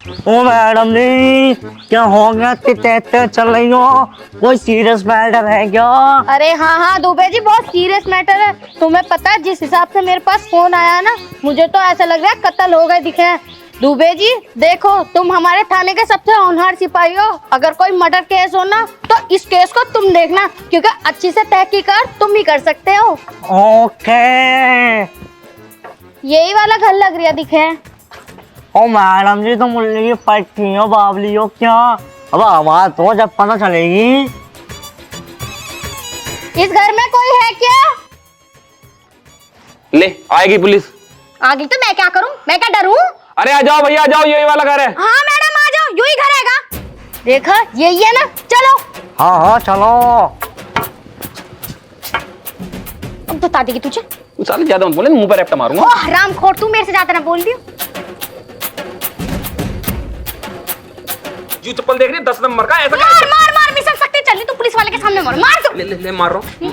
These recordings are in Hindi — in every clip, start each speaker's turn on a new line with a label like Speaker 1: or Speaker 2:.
Speaker 1: ओ मैडम जी, क्या हो गया? इतनी चल रही हो? कोई सीरियस मैटर है क्या?
Speaker 2: अरे हाँ हाँ दुबे जी, बहुत सीरियस मैटर है। तुम्हें पता है जिस हिसाब से मेरे पास फोन आया ना, मुझे तो ऐसा लग रहा है कत्ल हो गए दिखे हैं। दुबे जी देखो, तुम हमारे थाने के सबसे होनहार सिपाही हो। अगर कोई मर्डर केस हो ना तो इस केस को तुम देखना, क्योंकि अच्छी से तहकीकात तुम ही कर सकते हो।
Speaker 1: ओके।
Speaker 2: यही वाला घर लग रहा दिखे है।
Speaker 1: ओ मैडम जी, तुम मुल्ले की पट्टी हो, बावली हो क्या? अब आवाज तो जब पता चलेगी।
Speaker 2: इस घर में कोई है क्या?
Speaker 3: ले आएगी पुलिस।
Speaker 2: आगे तो मैं क्या करूं? मैं क्या डरूं?
Speaker 3: अरे आ जाओ भैया, आ जाओ, यही वाला घर है।
Speaker 2: हाँ मैडम आ जाओ, यही घर हैगा। देखा, यही है ना, चलो।
Speaker 1: हाँ हाँ चलो।
Speaker 2: अब बता देगी तुझे।
Speaker 3: साले ज्यादा मत बोले, मुंह पर रैप्टा मारूंगा।
Speaker 2: ओ हरामखोर, तू मेरे से ज्यादा ना बोल दियो।
Speaker 3: जू चप्पल देख रही है 10 नंबर का, ऐसा
Speaker 2: मार मार मार, मिसल सकते चल, तू पुलिस वाले के सामने मार मार तू।
Speaker 3: ले ले ले मार रहा हूं,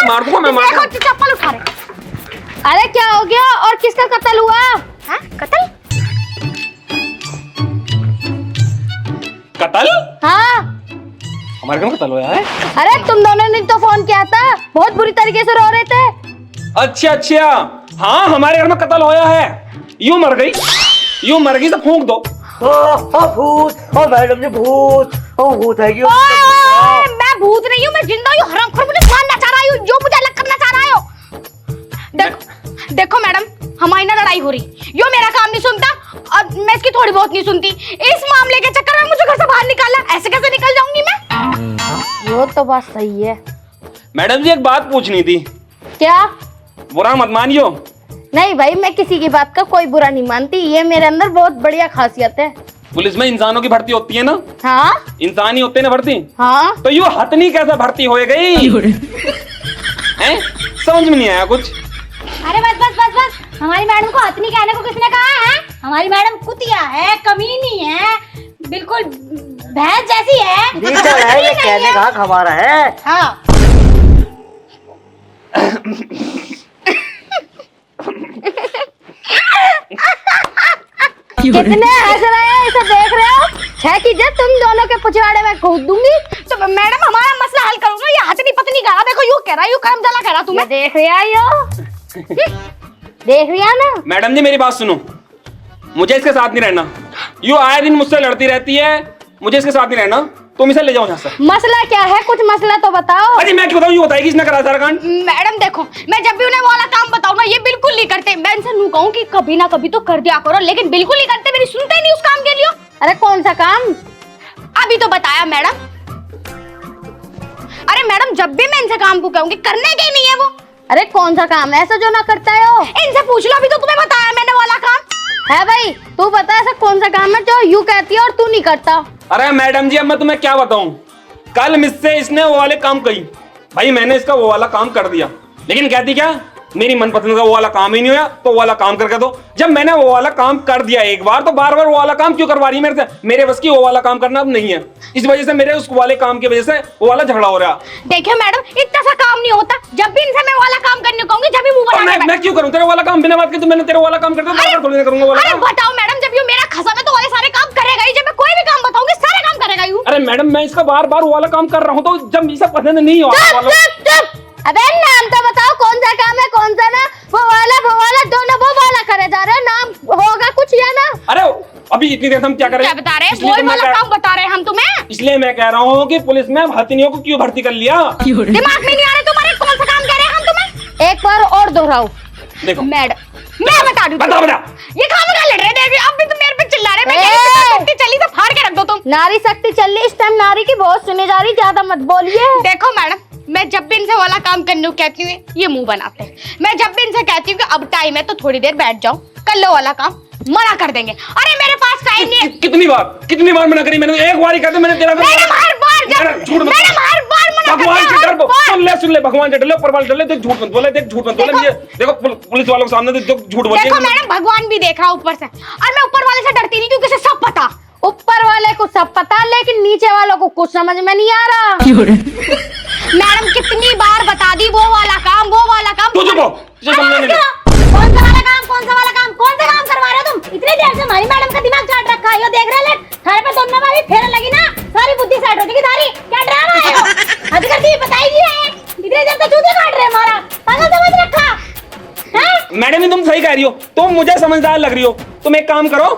Speaker 3: मार दूंगा मैं, मार
Speaker 2: देखो तू चप्पल उठा रहे। अरे क्या हो गया और किसका कत्ल हुआ? हैं? कत्ल?
Speaker 3: कत्ल?
Speaker 2: हाँ।
Speaker 3: हमारे घर में कत्ल हुआ है?
Speaker 2: अरे तुम दोनों ने तो फोन किया था, बहुत बुरी तरीके से रो रहे थे।
Speaker 3: अच्छा अच्छा, हाँ हमारे घर में कत्ल होया है। यूं मर गई, यूं मर गई तो फूंक दो।
Speaker 1: ओ भूत, ओ मैडम जी भूत, ओ भूत है क्यों?
Speaker 2: मैं भूत नहीं हूँ, मैं जिंदा हूँ। हरामखोर, मुझे मारना चाह रहा हूँ, जो मुझे अलग करना चाह रहा हो। देखो देखो मैडम, हमारी ना लड़ाई हो रही, यो मेरा काम नहीं सुनता और मैं इसकी थोड़ी बहुत नहीं सुनती। इस मामले के चक्कर में मुझे घर से बाहर निकाला, ऐसे कैसे निकल जाऊंगी मैं? वो तो बात सही है।
Speaker 3: मैडम जी एक बात पूछनी थी।
Speaker 2: क्या?
Speaker 3: बुरा मत मानियो।
Speaker 2: नहीं भाई, मैं किसी की बात का कोई बुरा नहीं मानती, ये मेरे अंदर बहुत बढ़िया खासियत है।
Speaker 3: पुलिस में इंसानों की भर्ती होती है ना?
Speaker 2: हाँ
Speaker 3: इंसान ही होते हैं ना भर्ती।
Speaker 2: हाँ।
Speaker 3: तो यूं हथनी कैसे भर्ती हो गई? हैं? समझ में नहीं आया कुछ।
Speaker 2: अरे बस बस बस बस, हमारी मैडम को हथनी कहने को किसने कहा है? हमारी मैडम कुतिया है, कमीनी है, बिल्कुल भैंस जैसी है।
Speaker 1: टीचर है, ये कहने का हक हमारा है।
Speaker 2: हाँ। कितने हंस रहे हैं, इसे देख रहे हो? छह कीजिए, तुम दोनों के पिछवाड़े में कूद दूंगी। तो मैडम हमारा मसला हल करूंगा। ये हथनी पत्नी करा, देखो यूं कह रहा, यूं करम जला कह रहा। तुम्हें देख रहा यो देख रहा ना?
Speaker 3: मैडम जी मेरी बात सुनो, मुझे इसके साथ नहीं रहना। यू आए दिन मुझसे लड़ती रहती है, मुझे इसके साथ नहीं रहना। तुम इसे ले जाओ यहाँ से।
Speaker 2: मसला क्या है? कुछ मसला तो बताओ।
Speaker 3: अरे मैं क्यों बताऊँ, यू बताएगी इसने करा सारा कांड।
Speaker 2: मैडम देखो, मैं जब भी उन्हें वो वाला काम बताऊं ना, ये बिल्कुल नहीं करते। मैं इनसे नू कहूं कि कभी ना कभी तो कर दिया करो, लेकिन बिल्कुल नहीं करते, मेरी सुनते ही नहीं उस काम के लिए। अरे कौन सा काम? अभी तो बताया मैडम। अरे मैडम, जब भी मैं इनसे काम को कहूंगी, करने के ही नहीं है वो। अरे कौन सा काम ऐसा जो ना करता है वो? इनसे पूछ लो, अभी तो तुम्हें बताया मैंने वाला काम है। भाई तू बता, ऐसा कौन सा काम है जो यू कहती है और तू नहीं करता?
Speaker 3: अरे मैडम जी अब मैं तुम्हें क्या बताऊं, कल मुझसे इसने वो वाले काम कही, भाई मैंने इसका वो वाला काम कर दिया, लेकिन कहती क्या, मेरी मनपसंद का वो वाला काम ही नहीं हुआ तो वो वाला काम करके दो। जब मैंने वो वाला काम कर दिया एक बार, तो बार बार वो वाला काम क्यों करवा रही है मेरे से? मेरे बस की वो वाला काम करना अब नहीं है, इस वजह से मेरे उस वाले काम की वजह से वो वाला झगड़ा हो रहा।
Speaker 2: देखिए मैडम, इतना सा काम नहीं होता। जब भी इनसे मैं वाला काम करने कहूंगी, जब भी मुंह बना के
Speaker 3: मैं क्यों करूं तेरे वाला काम? बिना बात के तो मैंने तेरे वाला काम कर दिया, बार-बार थोड़ी ना करूंगा वाला
Speaker 2: अरे
Speaker 3: काम।
Speaker 2: बताओ मैडम, जब ये मेरा खसा में तो वाले सारे काम करेगा ही। जब मैं कोई भी काम बताऊंगी, सारे काम करेगा ही।
Speaker 3: अरे मैडम मैं इसका बार बार वो वाला काम कर रहा हूँ, तो जब इसे पसंद नहीं हो
Speaker 2: अबे नाम तो बताओ, कौन सा काम है कौन सा ना? वो वाला दोनों वो वाला करे जा रहे हो। नाम होगा कुछ या ना?
Speaker 3: अरे अभी इतनी देर हम क्या कर रहे हैं?
Speaker 2: क्या बता रहे हैं? वही वाला काम बता रहे हैं हम तुम्हें।
Speaker 3: इसलिए मैं कह रहा हूँ कि पुलिस में हथिनियों को क्यों भर्ती कर लिया?
Speaker 2: दिमाग में नहीं आ रहा तुम्हारे? कौन सा काम कह रहे हैं हम तुम्हें? एक बार और दोहराओ।
Speaker 3: देखो
Speaker 2: मैडम मैं बता दूं,
Speaker 3: बता
Speaker 2: ये काम लड़ रहे थे, अब भी तुम मेरे पे चिल्ला रहे। मैं चली तो फाड़ के रख दो तुम। नारी शक्ति चल रही इस टाइम, नारी की बहुत सुनी जा रही, ज्यादा मत बोलिए। देखो मैडम, मैं जब भी इनसे वाला काम करने को कहती हूँ, ये मुंह बनाते हैं। मैं जब भी इनसे कहती हूँ कि अब टाइम है तो थोड़ी देर बैठ जाओ, कर लो वाला काम, मना कर देंगे। अरे मेरे पास टाइम नहीं है।
Speaker 3: कितनी बार मना करी मैंने? एक बार ही कहते मैंने तेरा
Speaker 2: मैडम हर बार मना
Speaker 3: भगवान से डर,
Speaker 2: करते
Speaker 3: सुन ले भगवान से डर ले, ऊपर वाले डर ले, देख झूठ मत बोले, देख झूठ मत बोले। ये देखो पुलिस वालों के सामने देख झूठ बोल रही है।
Speaker 2: देखो मैडम, भगवान भी देख रहा ऊपर से, और मैं ऊपर वाले से डरती नहीं क्योंकि उसे सब पता। ऊपर वाले को सब पता, लेकिन नीचे वालों को कुछ समझ में नहीं आ रहा। मैडम कितनी बार बता दी, वो वाला काम
Speaker 3: तू चुप हो, तुझे समझने नहीं।
Speaker 2: कौन सा वाला काम? कौन सा काम करवा रहे हो तुम? इतनी देर से हमारी मैडम का दिमाग चाट रखा
Speaker 4: यो देख रहे ले थारे पे दोनों में भी फेर लगी ना, सारी बुद्धि सेट हो जाएगी थारी। क्या ड्रामा है यो? हद कर दी, बताएगी है इतने देर तक जूते काट रहे हमारा, पागल समझ रखा है?
Speaker 3: मैडम तुम सही कह रही हो, तुम मुझे समझदार लग रही हो। तुम एक काम करो,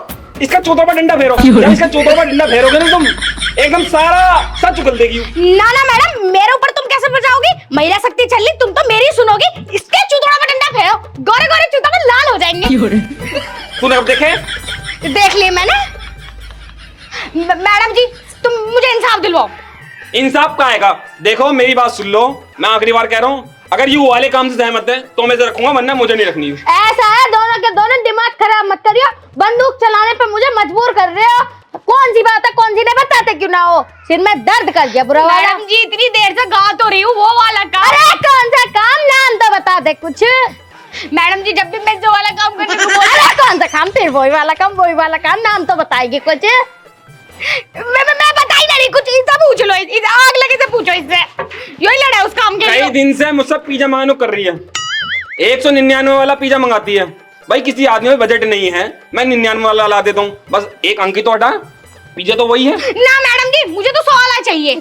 Speaker 3: इसका चौथों पर डंडा फेरो। जब इसका चौथों पर डंडा फेरोगे ना तुम, एकदम सारा सच उगल देगी।
Speaker 2: ना ना मैडम, मेरे ऊपर तुम कैसे बचाओगी? महिला शक्ति चल रही, तुम तो मेरी सुनोगी। इसके चूतड़ा पर डंडा फेरो, गोरे गोरे चूतड़ा में लाल हो जाएंगे।
Speaker 3: तूने अब देखे?
Speaker 2: देख लिए मैंने। मैडम जी तुम मुझे इंसाफ दिलवाओ।
Speaker 3: इंसाफ का आएगा? देखो मेरी बात सुन लो, मैं आखिरी बार कह रहा हूँ, अगर ये वाले काम से सहमत है तो मैं इसे रखूंगा, वरना मुझे नहीं रखनी।
Speaker 4: ऐसा है, दोनों के दोनों दिमाग खराब मत करियो, बंदूक चलाने पे मुझे मजबूर कर रहे हो। कौन सी बात है, कौन सी नहीं बताते क्यों ना हो, सिर में दर्द कर दिया बुरा वाला।
Speaker 2: मैडम जी इतनी देर से गा तो रही हूँ वो वाला काम।
Speaker 4: अरे कौन सा काम, नाम तो बता दे कुछ।
Speaker 2: मैडम जी जब भी मैं जो वाला काम करने को
Speaker 4: अरे कौन सा काम, फिर वही वाला काम, नाम तो बताएगी कुछ।
Speaker 2: मैं बता ही नहीं कुछ, इससे पूछ लो, आग लगे से पूछो इससे, यही लड़ा है उस काम के लिए।
Speaker 3: कई दिन से मुझसे पिज्जा मांगनो कर रही है, 199 वाला पिज्जा मंगाती है। भाई किसी आदमी में बजट नहीं है, मैं 99 वाला ला देता हूँ, बस एक अंक ही तो हटा, पिज्जा तो वही है
Speaker 2: ना। मैडम जी मुझे तो 100 वाला चाहिए।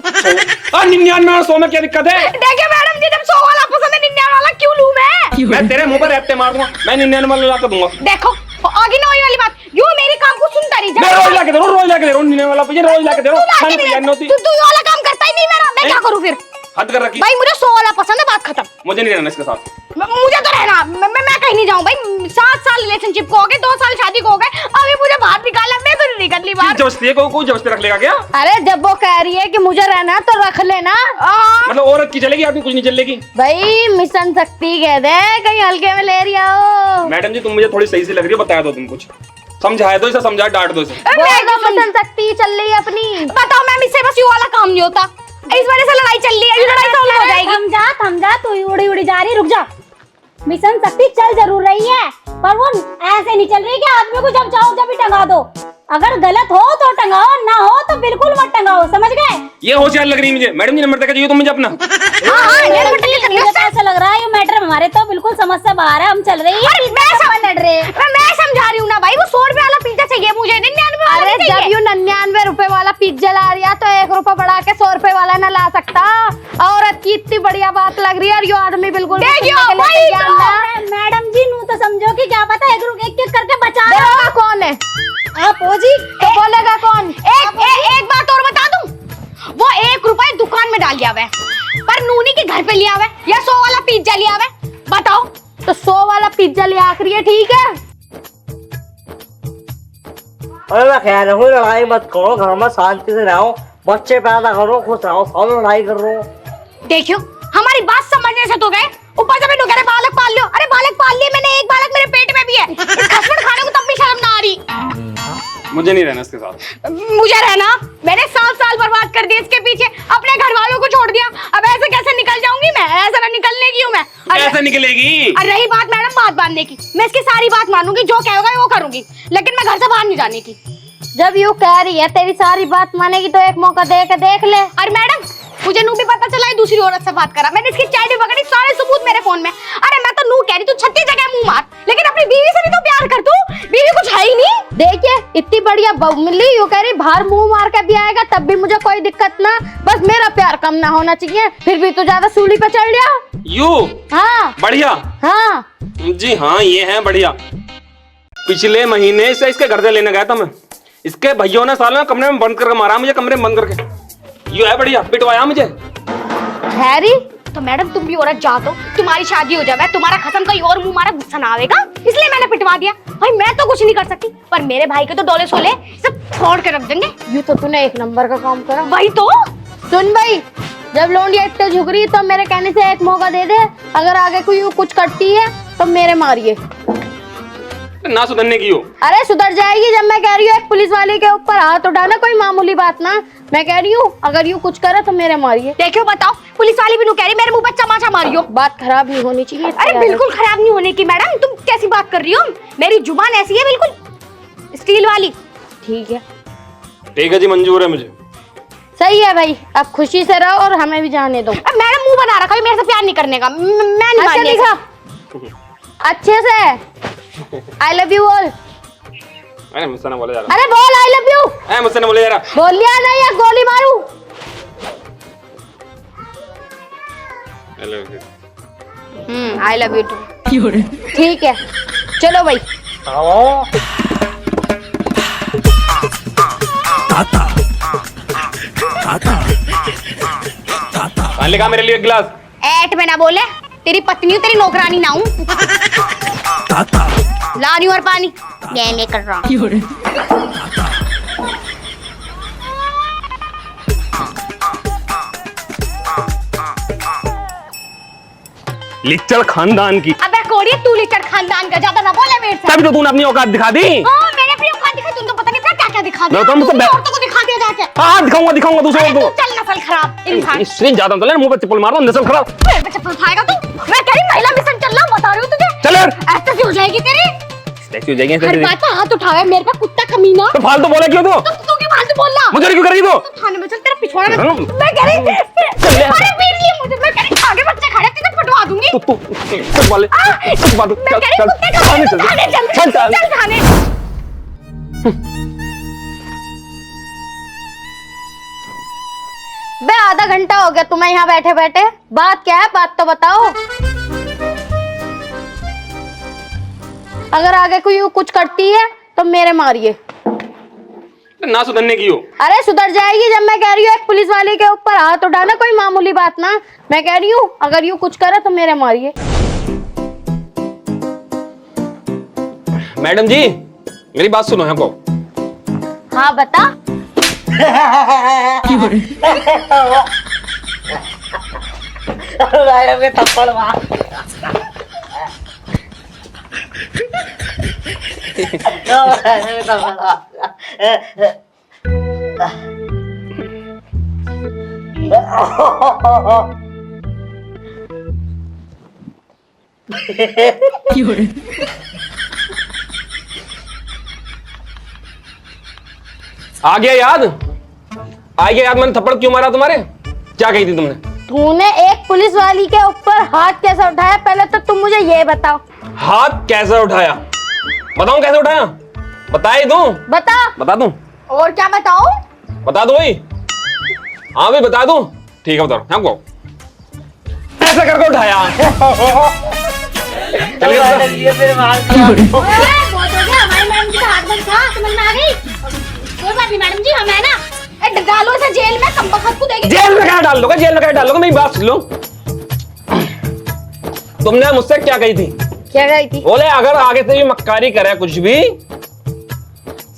Speaker 3: 99 और 100 में क्या दिक्कत है?
Speaker 2: देखिए मैडम जी, जब 100 वाला पसंद है 99 वाला क्यों लूं
Speaker 3: मैं तेरे मुंह पर रैप्टे मार दूंगा, मैं 99 वाला ला के दूंगा।
Speaker 2: देखो आगे ना वही वाली बात, यूं मेरे काम को सुनता रही।
Speaker 3: मैं रोज ला के दे रहा हूँ, रोज ला के दे रहा हूँ 99 वाला पिज्जा, रोज ला के दे रहा हूँ, खाने पिज्जा नहीं होती।
Speaker 2: तू ये वाला काम करता ही नहीं मेरा, मैं क्या करूं फिर?
Speaker 3: हद कर रखी
Speaker 2: भाई मुझे 100 वाला पसंद है, बात खत्म।
Speaker 3: मुझे नहीं रहना इसके साथ।
Speaker 2: मुझे तो रहना, मैं कहीं नहीं जाऊं भाई। 7 साल रिलेशनशिप को हो गए, 2 साल शादी को हो गए, अभी मुझे बाहर निकाला, मैं तो नहीं निकलनी बाहर।
Speaker 3: जबरदस्ती है, कोई जबरदस्ती रख लेगा क्या?
Speaker 4: अरे जब वो कह रही है कि मुझे रहना तो रख लेना।
Speaker 3: मतलब औरत की चलेगी, आदमी कुछ नहीं चलेगी।
Speaker 4: भाई मिशन शक्ति कह दे, कहीं हल्के में ले रही हो।
Speaker 3: मैडम जी तुम मुझे थोड़ी सही से लग रही हो, बताया दो तुम कुछ, समझाया दो इसे, समझा डांट दो इसे।
Speaker 4: मिशन शक्ति चल रही है अपनी।
Speaker 2: बताओ मैम, इससे बस ये वाला काम नहीं होता, इस वजह से लड़ाई चल रही है, ये लड़ाई सॉल्व हो जाएगी।
Speaker 4: थम जा, तू उड़ी उड़ी जा रही, रुक जा। मिशन शक्ति चल जरूर रही है, पर वो ऐसे नहीं चल रही कि आदमी को जब चाहो जब भी टंगा दो। अगर गलत हो तो टंगाओ, ना हो तो बिल्कुल मत टंगाओ, समझ गए?
Speaker 3: ये होशियार लग रही है मुझे। मैडम जी नंबर तक चाहिए तुम मुझे अपना।
Speaker 4: मुझे तो ऐसा लग रहा है ये मैटर हमारे तो बिल्कुल समझ से बाहर है, हम चल रही है।
Speaker 2: मैं समझा रही हूँ ना भाई, वो 100 रुपए वाला पिज्जा चाहिए मुझे, 99 वाला
Speaker 4: अरे जब यू 99 रुपए वाला पिज्जा ला रही है तो 1 रुपए बढ़ा के 100 रुपए वाला ना ला सकता। औरत की इतनी बढ़िया बात लग रही है और यो आदमी बिल्कुल मैडम जी नू तो समझो कि क्या पता एक करके बचा रहा कौन है आप हो जी, तो बोलेगा कौन?
Speaker 2: एक बात और बता दूं, वो 1 रुपए दुकान में डाल दिया हुआ है, पर नूनी के घर पे लिया हुआ है, या 100 वाला पिज्जा लिया हुआ है, बताओ।
Speaker 4: तो 100 वाला पिज्जा ले आखिरी है, ठीक है?
Speaker 1: अरे मैं कह रहा हूँ लड़ाई मत करो, घर में शांति से रहो, बच्चे पैदा करो, खुश रहो, सब लड़ाई कर रहे हो।
Speaker 2: देखियो हमारी बात समझने से तो गए, ऊपर से मैंने कह रहे बालक पाल लो। अरे बालक पाल लिए मैंने, एक बालक मेरे पेट में भी है, इस खसमट खाने को तब भी शर्म ना आ रही।
Speaker 3: मुझे नहीं रहना इसके साथ।
Speaker 2: मुझे रहना, मैंने 7 साल बर्बाद कर दिए इसके पीछे, अपने घर वालों को छोड़ दिया, अब ऐसे कैसे निकल जाऊंगी मैं? ऐसा ना निकलने की हूँ मैं।
Speaker 3: कैसे निकलेगी?
Speaker 2: और रही बात मैडम बात बांधने की, मैं इसकी सारी बात मानूंगी, जो कहोगे वो करूंगी, लेकिन मैं घर से बाहर नहीं जाने की।
Speaker 4: जब यू कह रही है तेरी सारी बात मानेगी तो एक मौका दे के देख ले।
Speaker 2: और मैडम मुझे नू भी पता चला है दूसरी औरत से बात करा, मैंने इसकी चैट भी पकड़ी, सारे सबूत मेरे फोन में। अरे मैं तो नू कह रही तू 36 जगह मुंह मार, लेकिन अपनी बीवी से भी तो प्यार कर तू, बीवी कुछ है ही नहीं।
Speaker 4: देखिए इतनी बढ़िया बहू मिली, यू कह रही बाहर मुंह मार के भी आएगा तब भी मुझे कोई दिक्कत ना, बस मेरा प्यार कम ना होना चाहिए। फिर भी तू ज्यादा सूली पे चढ़ गया।
Speaker 3: यू
Speaker 4: हाँ
Speaker 3: बढ़िया।
Speaker 4: हाँ
Speaker 3: जी हाँ ये है बढ़िया। पिछले महीने से इसके घर से लेने गया था मैं, इसके भैया ने सालों में कमरे में बंद करके मारा मुझे, कमरे में बंद करके। यू है बढ़िया, पिटवाया मुझे।
Speaker 4: हैरी
Speaker 2: तो मैडम तुम भी औरत जा दो, तुम्हारी शादी हो जाए, तुम्हारा खत्म कहीं और मुंह मारा गुस्सा ना आएगा, इसलिए मैंने पिटवा दिया। भाई मैं तो कुछ नहीं कर सकती, पर मेरे भाई के तो डोले सोले सब फोड़ के रख देंगे।
Speaker 4: यू तो तूने एक नंबर का काम करा।
Speaker 2: वही तो
Speaker 4: सुन भाई, जब लोंडिया इतने झुक रही तो मेरे कहने से एक मौका दे दे, अगर आगे कोई कुछ करती है तो मेरे मारिए।
Speaker 3: ना सुधरने की हो।
Speaker 4: अरे सुधर जाएगी, जब मैं कह रही हूँ एक पुलिस वाले के ऊपर हाथ उठाना कोई मामूली बात ना, मैं कह रही हूँ अगर यू कुछ करे तो मेरे मारिए।
Speaker 2: देखियो बताओ, पुलिस वाली भी नू कह रही मेरे मुंह पर चमाचा मारियो।
Speaker 4: बात खराब नहीं होनी चाहिए।
Speaker 2: अरे बिल्कुल खराब नहीं होने की मैडम, तुम कैसी बात कर रही हो? मेरी जुबान ऐसी है बिल्कुल स्टील वाली।
Speaker 4: ठीक
Speaker 3: है जी, मंजूर है मुझे।
Speaker 4: सही है भाई, अब खुशी से रहो और हमें भी जाने दो।
Speaker 2: अब मैडम मुंह बना रखा है मेरे से प्यार नहीं करने का, मैं नहीं मानने का।
Speaker 4: अच्छे से आई लव यू ऑल।
Speaker 3: अरे मुझसे ना बोले जा रहा।
Speaker 4: अरे बोल आई लव यू।
Speaker 3: मुझसे ना बोले जा रहा।
Speaker 4: बोल लिया नहीं या गोली मारू।
Speaker 2: I love you too.
Speaker 4: ठीक है चलो भाई।
Speaker 3: पानी लेकर आ मेरे लिए एक गिलास।
Speaker 2: ऐट में ना बोले, तेरी पत्नी हूँ, तेरी नौकरानी ना हूँ। ला रही हूँ और पानी ये लेकर रहा हूँ।
Speaker 3: लिच्चड़ खानदान की।
Speaker 2: अबे कोड़ी तू लिचड़ खानदान का, ज्यादा ना बोले मेरे से।
Speaker 3: तभी तो तूने अपनी औकात दिखा दी।
Speaker 2: हाँ मैंने अपनी औकात दिखाई, तुमको पता नहीं था क्या क्या दिखा दिया।
Speaker 3: मैं तो मुझसे
Speaker 2: दूसरी औरतों को दिखा दिया जाके।
Speaker 3: हाँ दिखाऊंगा दूसरे
Speaker 2: अरे
Speaker 3: को।
Speaker 2: तू चल, नस्ल खराब इंसान।
Speaker 3: इससे ज्यादा तो मुंह पे चप्पल मारो, नस्ल खराब।
Speaker 2: मेरे पे चप्पल उठाएगा तू? मैं कह रही महिला मिशन चल रहा हूँ, बता रही हूँ तुझे।
Speaker 3: चल यार।
Speaker 2: ऐसे हो जाएगी तेरी।
Speaker 3: ऐसी हो जाएगी।
Speaker 2: हर बात पर हाथ उठाया मेरे पे, कुत्ता कमीना।
Speaker 3: तो फालतू बोला क्यों तू?
Speaker 2: तू क्यों फालतू बोलना?
Speaker 3: मुझे क्यों करेगी तू?
Speaker 2: थाने में चल, तेरा पिछवाड़ा मैं
Speaker 3: चलो।
Speaker 2: कह रही अरे पीट लिए मुझे। मैं कह रही आगे बच्चे खड़े थे तो पटवा दूंगी।
Speaker 3: तू चल वाले
Speaker 2: मैं कह रही कुत्ते का
Speaker 3: थाने चल
Speaker 2: थाने चल
Speaker 3: चल
Speaker 2: थाने।
Speaker 4: बे आधा घंटा हो गया तुम्हें यहाँ बैठे बैठे, बात क्या है बात तो बताओ। अगर आगे कोई कुछ करती है तो मेरे मारिए।
Speaker 3: ना सुधरने की हो।
Speaker 4: अरे सुधर जाएगी जब मैं कह रही हूँ एक पुलिस वाले के ऊपर हाथ उठाना कोई मामूली बात ना। मैं कह रही हूँ अगर यूँ कुछ करे तो मेरे मारिए।
Speaker 3: मैडम जी मेरी बात सुनो हमको।
Speaker 4: हाँ बता।
Speaker 1: थप्पड़ मार।
Speaker 3: आ गया याद? आ गया याद मैंने थप्पड़ क्यों मारा तुम्हारे? क्या कही थी तुमने?
Speaker 4: तूने एक पुलिस वाली के ऊपर हाथ कैसे उठाया पहले तो तुम मुझे ये बताओ।
Speaker 3: हाथ कैसे उठाया? बताऊं कैसे उठाया? बता ही दूं? बता दूं?
Speaker 2: और क्या बताओ?
Speaker 3: बता दो भाई। हाँ भाई बता दूं? ठीक है बताओ हमको। ऐसा करके उठाया। चलिए
Speaker 2: हमारी मैडम जी का हाथ बंद था, समझ में आ गई? कोई बात नहीं मैडम जी, हम है ना डालो इसे जेल में, कम बखत को देगी।
Speaker 3: जेल में क्या डाल लोगे? जेल में क्या डाल लोगे? मेरी बात सुन लो। तुमने मुझसे क्या कही थी?
Speaker 4: क्या कही थी?
Speaker 3: बोले अगर आगे से भी मक्कारी करे कुछ भी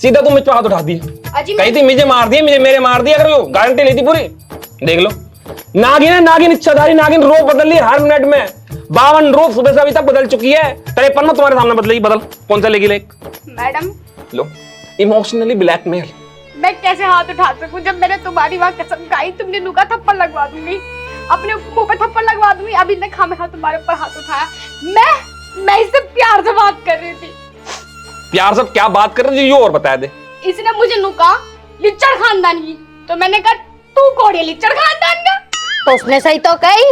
Speaker 3: सीधा तुम मुझ पर हाथ उठा दी। कही थी मुझे मार दिए, मुझे मेरे मार दिए। अगर वो गारंटी ली थी पूरी। देख लो नागिन है, नागिन इच्छाधारी नागिन, रूप बदल ली हर मिनट में। 52 रूप सुबह से अभी तक बदल चुकी है। 53 में तुम्हारे सामने बदलेगी। बदल कौन सा लेगी? लेक
Speaker 2: मैडम
Speaker 3: लो इमोशनली ब्लैकमेल।
Speaker 2: मैं कैसे हाथ उठा सकूं जब मैंने तुम्हारी वहां कसम खाई? तुमने नुका थप्पड़ लगवा दूंगी, अपने मुंह पे थप्पड़ लगवा दूंगी। अभी ने खामखा तुम्हारे ऊपर हाथ उठाया। मैं इससे प्यार से बात कर रही थी।
Speaker 3: प्यार से क्या बात कर रही थी? और बता दे।
Speaker 2: इसने मुझे नुका लिच्चड़ खानदान की, तो मैंने कहा तू कौन है लिच्चड़ खानदान का?
Speaker 4: तो उसने सही तो कही।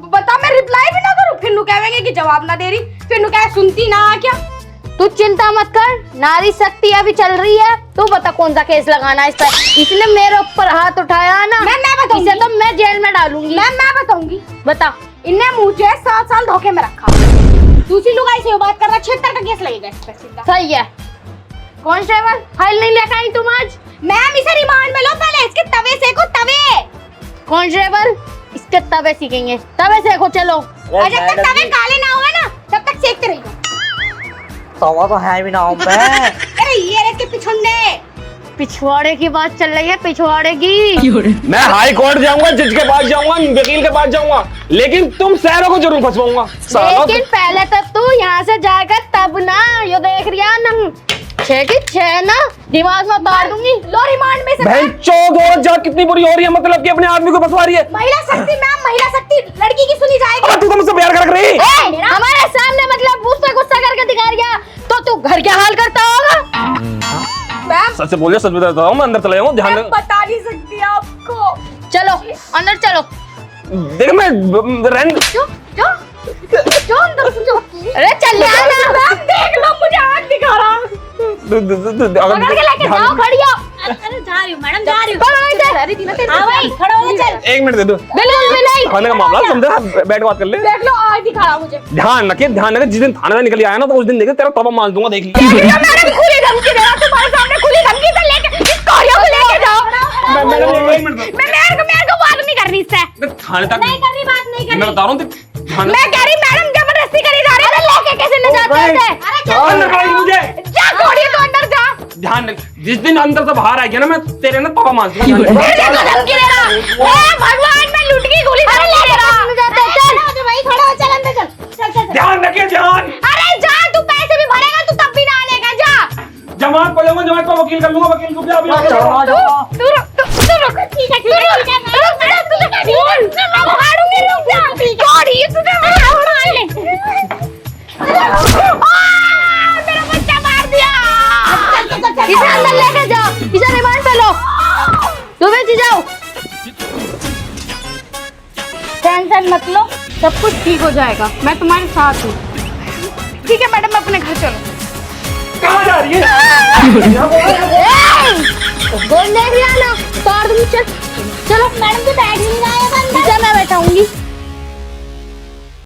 Speaker 2: बता मैं रिप्लाई भी ना करूं, फिर नुकावेंगे कि जवाब ना दे रही, फिर नुकाए सुनती ना क्या?
Speaker 4: तू चिंता मत कर, नारी शक्ति अभी चल रही है। तू बता कौन सा केस लगाना है इस पर। इसने मेरे ऊपर हाथ उठाया ना,
Speaker 2: मैं बताऊंगी।
Speaker 4: इसे तो मैं जेल में डालूंगी।
Speaker 2: मैं बताऊंगी।
Speaker 4: बता।
Speaker 2: इनने मुझे 7 साल धोखे में रखा। दूसरी लुगाई से बात कर रहा, 76 का केस लगेगा इस पे सीधा।
Speaker 4: सही है। कांस्टेबल फाइल नहीं लेकर आई तुम आज?
Speaker 2: मैम इसे रिमांड में लो, पहले इसके तवे सेको तवे।
Speaker 4: कांस्टेबल इसके तवे सीखेंगे, तवे सेको चलो।
Speaker 2: और जब तक तवे काले ना हुए ना तब तक सेकते रहिए।
Speaker 1: तवा तो है भी ना हम पे।
Speaker 2: अरे ये इसके पिछुंडे।
Speaker 4: पिछवाड़े की बात चल रही है, पिछवाड़े की।
Speaker 3: मैं हाई कोर्ट जाऊंगा, जज के पास जाऊंगा, वकील के पास जाऊंगा, लेकिन तुम शहरों को जरूर फंसवाऊंगा।
Speaker 4: लेकिन पहले तो तू यहाँ से जाएगा तब ना। ये देख रिया ना 6 की 6 ना, दिमाग में मार दूंगी।
Speaker 2: लो रिमांड में से।
Speaker 3: बहन चौथ और जा कितनी बुरी हो रही है, मतलब कि अपने आदमी को फंसवा रही है।
Speaker 2: महिला शक्ति मैम, महिला शक्ति लड़की की सुनी जाएगी।
Speaker 3: अब तू तो मुझसे प्यार कर रही।
Speaker 4: हमारे सामने मतलब मुझ पे गुस्सा करके दिखा रिया तो तू घर के हाल करता होगा।
Speaker 2: मैम
Speaker 3: सच से बोलिए, सच बता रहा हूँ, मैं अंदर चला जाऊंगा। ध्यान
Speaker 2: मैं बता नहीं सकती आपको।
Speaker 4: चलो अंदर चलो।
Speaker 3: देख मैं रहने
Speaker 2: जो अंदर से जो।
Speaker 4: अरे चल यार।
Speaker 2: मैम देख लो मुझे आग दिखा रहा। पकड़ के लेके जाओ, खड़ी हो।
Speaker 4: अरे जा रही हूँ मैडम, जा रही हूँ।
Speaker 2: अरे थी ना तेरे
Speaker 4: हाँ भाई, खड़ा हो जा, चल।
Speaker 3: 1 मिनट दे दो,
Speaker 2: बिल्कुल भी नहीं।
Speaker 3: खाने का मामला समझा, बैठ के बात कर ले।
Speaker 2: देख लो आज दिखा मुझे।
Speaker 3: ध्यान रखिए, जिस दिन थाने से निकल आया ना तो उस दिन देखे तेरा तवा मार दूंगा, देख ली।
Speaker 2: मैडम खुली धमकी दे रहा, तुम्हारे सामने खुली धमकी से लेके इस कोरिया को लेके जाओ।
Speaker 3: एक मिनट
Speaker 2: मेरे को बात नहीं करनी इससे।
Speaker 3: थाने तक
Speaker 4: नहीं करनी, बात नहीं करनी।
Speaker 3: मैं बता रहा हूँ
Speaker 2: मैं कह रही मैडम जबरदस्ती करी जा रही है, लेके कैसे ले जाते हैं?
Speaker 3: अंदर खड़ा ही मुझे
Speaker 2: जा कोरिया तो अंदर जा।
Speaker 3: ध्यान रख, जिस दिन अंदर से बाहर आएगी ना मैं तेरे ना तवा मार दूंगा।
Speaker 2: मेरे को धमकी दे रहा। ए भगवान, मैं लूट की गोली मार ले रहा।
Speaker 4: चल भाई, खड़ा हो, चल अंदर चल, चल चल चल।
Speaker 3: ध्यान रखिए, ध्यान।
Speaker 2: अरे जा, तू पैसे भी भरेगा, तू तब भी ना आनेगा, जा।
Speaker 3: जमात को जाऊंगा, जमात को वकील कर लूंगा, वकील को भी अभी
Speaker 2: तू रुक, ठीक है, तू रुक, मैं मारूंगी, रुक जा। कोड़ी तुझे मैं उड़ा ले। मेरा बच्चा मार दिया। इसे अंदर लेके जाओ, इसे रिमांड पे लो, तुम्हें जी जाओ।
Speaker 4: टेंशन मत लो,
Speaker 2: सब कुछ ठीक हो जाएगा, मैं तुम्हारे साथ हूँ। ठीक है मैडम, अपने घर चलो।
Speaker 3: कहाँ जा रही है?
Speaker 2: बोल देख लिया ना, तोड़ दूँ, चल। चलो मैडम, तो बैठ ही नहीं रहा है, मैं बैठाऊंगी।